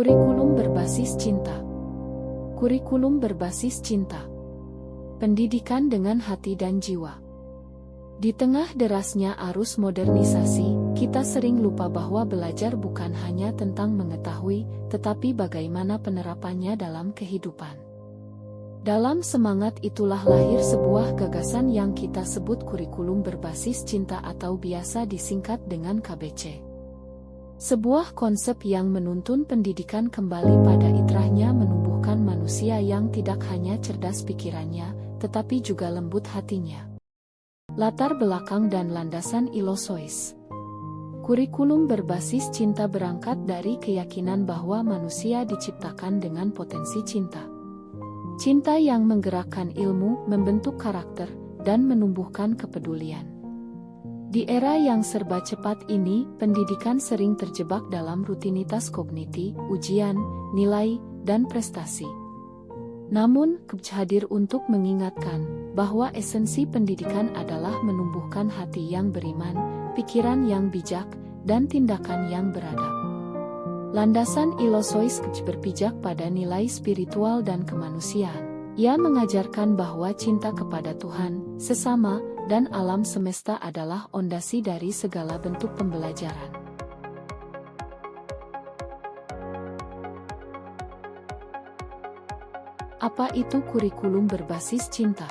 Kurikulum berbasis cinta. Kurikulum berbasis cinta. Pendidikan dengan hati dan jiwa. Di tengah derasnya arus modernisasi, kita sering lupa bahwa belajar bukan hanya tentang mengetahui, tetapi bagaimana penerapannya dalam kehidupan. Dalam semangat itulah lahir sebuah gagasan yang kita sebut kurikulum berbasis cinta atau biasa disingkat dengan KBC. Sebuah konsep yang menuntun pendidikan kembali pada itrahnya, menumbuhkan manusia yang tidak hanya cerdas pikirannya, tetapi juga lembut hatinya. Latar belakang dan landasan Ilosois. Kurikulum berbasis cinta berangkat dari keyakinan bahwa manusia diciptakan dengan potensi cinta. Cinta yang menggerakkan ilmu, membentuk karakter, dan menumbuhkan kepedulian. Di era yang serba cepat ini, pendidikan sering terjebak dalam rutinitas kogniti, ujian, nilai, dan prestasi. Namun, KBC hadir untuk mengingatkan bahwa esensi pendidikan adalah menumbuhkan hati yang beriman, pikiran yang bijak, dan tindakan yang beradab. Landasan Ilosois KBC berpijak pada nilai spiritual dan kemanusiaan. Ia mengajarkan bahwa cinta kepada Tuhan, sesama, dan alam semesta adalah ondasi dari segala bentuk pembelajaran. Apa itu kurikulum berbasis cinta?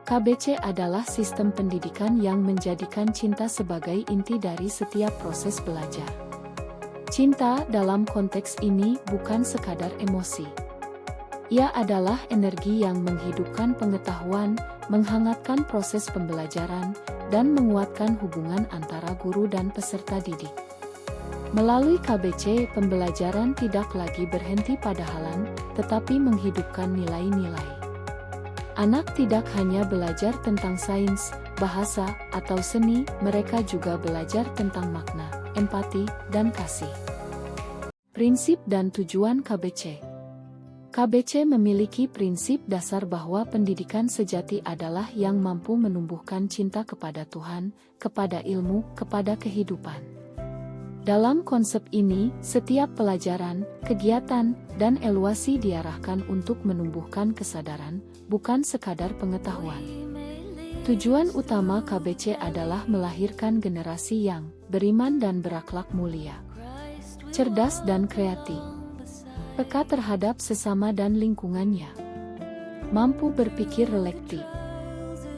KBC adalah sistem pendidikan yang menjadikan cinta sebagai inti dari setiap proses belajar. Cinta dalam konteks ini bukan sekadar emosi. Ia adalah energi yang menghidupkan pengetahuan, menghangatkan proses pembelajaran, dan menguatkan hubungan antara guru dan peserta didik. Melalui KBC, pembelajaran tidak lagi berhenti pada halan, tetapi menghidupkan nilai-nilai. Anak tidak hanya belajar tentang sains, bahasa, atau seni, mereka juga belajar tentang makna, empati, dan kasih. Prinsip dan tujuan KBC. KBC memiliki prinsip dasar bahwa pendidikan sejati adalah yang mampu menumbuhkan cinta kepada Tuhan, kepada ilmu, kepada kehidupan. Dalam konsep ini, setiap pelajaran, kegiatan, dan evaluasi diarahkan untuk menumbuhkan kesadaran, bukan sekadar pengetahuan. Tujuan utama KBC adalah melahirkan generasi yang beriman dan berakhlak mulia, cerdas dan kreatif, peka terhadap sesama dan lingkungannya, mampu berpikir reflektif,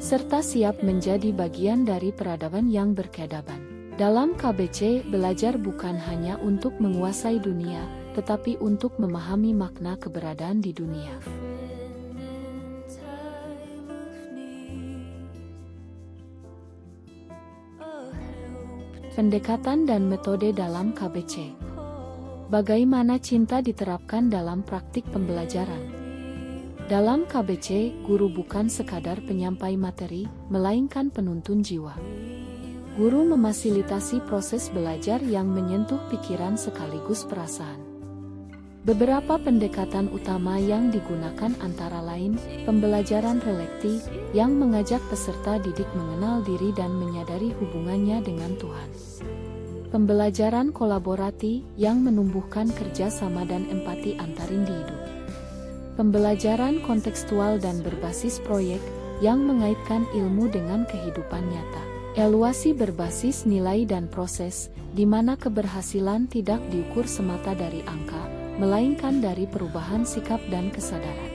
serta siap menjadi bagian dari peradaban yang berkeadaban. Dalam KBC, belajar bukan hanya untuk menguasai dunia, tetapi untuk memahami makna keberadaan di dunia. Pendekatan dan metode dalam KBC. Bagaimana cinta diterapkan dalam praktik pembelajaran? Dalam KBC, guru bukan sekadar penyampai materi, melainkan penuntun jiwa. Guru memfasilitasi proses belajar yang menyentuh pikiran sekaligus perasaan. Beberapa pendekatan utama yang digunakan antara lain, pembelajaran reflektif, yang mengajak peserta didik mengenal diri dan menyadari hubungannya dengan Tuhan. Pembelajaran kolaboratif yang menumbuhkan kerjasama dan empati antar individu. Pembelajaran kontekstual dan berbasis proyek yang mengaitkan ilmu dengan kehidupan nyata. Evaluasi berbasis nilai dan proses, di mana keberhasilan tidak diukur semata dari angka, melainkan dari perubahan sikap dan kesadaran.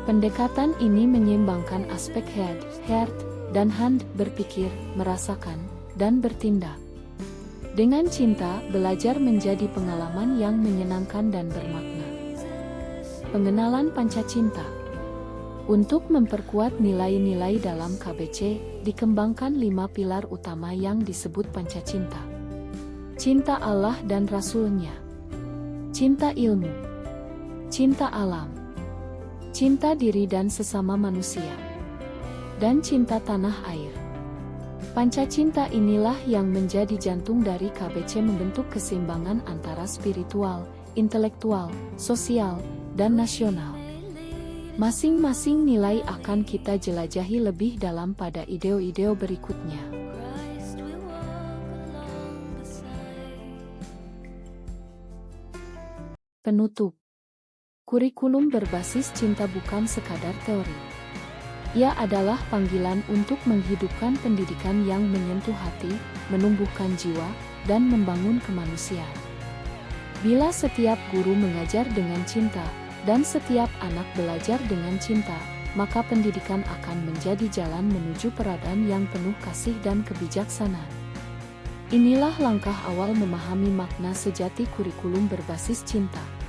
Pendekatan ini menyeimbangkan aspek head, heart, dan hand, berpikir, merasakan, dan bertindak. Dengan cinta, belajar menjadi pengalaman yang menyenangkan dan bermakna. Pengenalan Pancacinta. Untuk memperkuat nilai-nilai dalam KBC, dikembangkan 5 pilar utama yang disebut Pancacinta. Cinta Allah dan Rasul-Nya, cinta ilmu, cinta alam, cinta diri dan sesama manusia, dan cinta tanah air. Pancacinta inilah yang menjadi jantung dari KBC, membentuk keseimbangan antara spiritual, intelektual, sosial, dan nasional. Masing-masing nilai akan kita jelajahi lebih dalam pada video-video berikutnya. Penutup. Kurikulum berbasis cinta bukan sekadar teori. Ia adalah panggilan untuk menghidupkan pendidikan yang menyentuh hati, menumbuhkan jiwa, dan membangun kemanusiaan. Bila setiap guru mengajar dengan cinta, dan setiap anak belajar dengan cinta, maka pendidikan akan menjadi jalan menuju peradaban yang penuh kasih dan kebijaksanaan. Inilah langkah awal memahami makna sejati kurikulum berbasis cinta.